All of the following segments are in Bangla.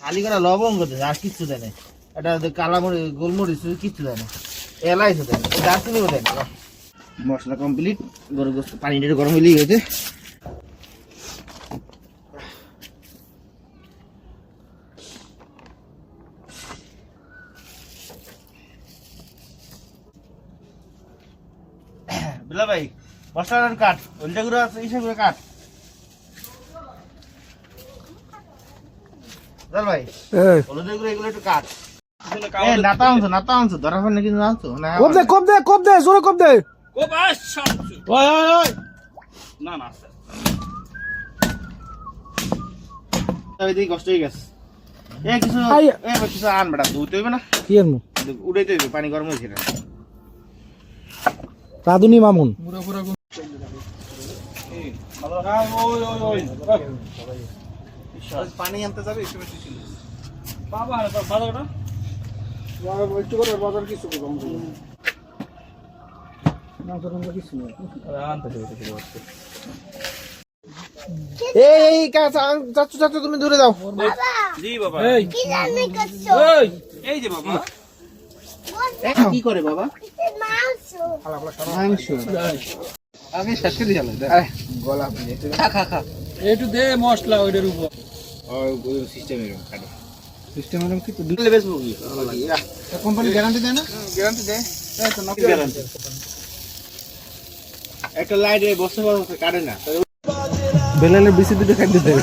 খালি করে লবঙ্গ দেয় আর কিচ্ছু দেয় না। এটা কালামরিচ গোলমরিচ কিচ্ছু দেয় না, এলাইচও দেয় না, দারচিনিও দেয় না। মশলা কমপ্লিট, গরু গোস্ত পানিটা একটু গরম হলেই হয়েছে। বিলা ভাই মশলার কাট, হলদে গুঁড়ো আছে হিসাব করে কাট। চল ভাই হলদে গুঁড়ো এগুলো একটু কাট। নাতা আনছো ধরা ফেলে কিন্তু আনছো না। কোপ দে জোরে কোপ দে। না না কষ্ট হয়ে গেছে। কিছু আন বেটা, ধুতে হইবে না, কি আনবো? উঠাইতে হইবে, পানি গরম হয়েছে। রাধুনি মামুন পানি আনতে যাবে এই চাচু তুমি দূরে যাও। জি বাবা। এই যে বাবা কি করে বাবা? মাংস আমি শেষ করে দিলাম। গলা খা একটু দে মশলা ওইটার উপর। সিস্টেম এরকম কাটে, সিস্টেম এরকম কি দিলে বেশ মুগি কোম্পানি গ্যারান্টি দেয় না? গ্যারান্টি দেয় তো, নকল গ্যারান্টি। একটা লাইট বসে বসে কাটে না, বেলালের বেশি দুটো খাইতে দেয়।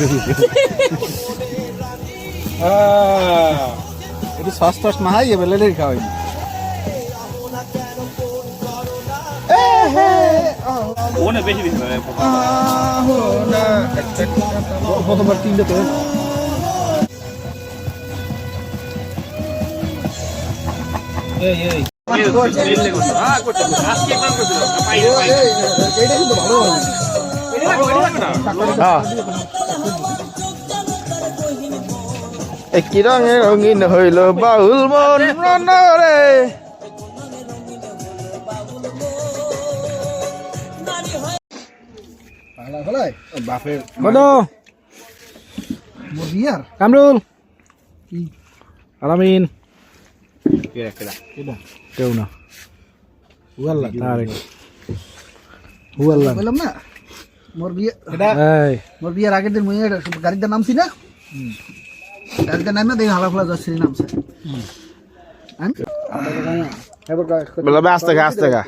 একটু সস টস না হয় বেলালের খাওয়াই। বেশি বেশি কতবার তিনটে তো কি রঙে রঙিন হইল বাউল মন রে। বাপের কামরুল আলামিন কেউ না হুয়াল্লা তারে হুয়াল্লা বললাম না মোর বিয়ের আগের দিন মুই গাড়িতে নামছি না, গাড়িতে নামে দেখি হালা ফোলা যাচ্ছি নামছে। আস্তে খা আস্তে খা,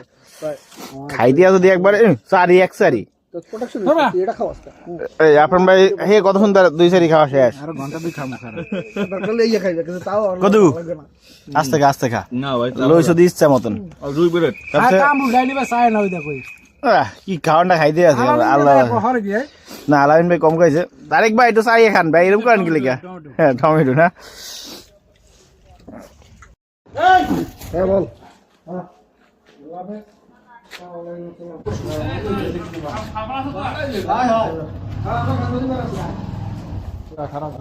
খাই দিয়া যদি একবারে সারি এক সারি আপনার ভাই হে কত সুন্দর 2 সারি খাওয়া শেষ। কদু আস্তে খা আস্তে খা, লইছো দি ইচ্ছা মতন। কি খাওয়ানটা খাইতে আছে আল্লাহ না। আলামিন ভাই কম খাইছে, তারেক ভাই একটু চাইয়ে খান ভাই, এরকম করেন কি লেখা? হ্যাঁ টমেটো না বল খারাপ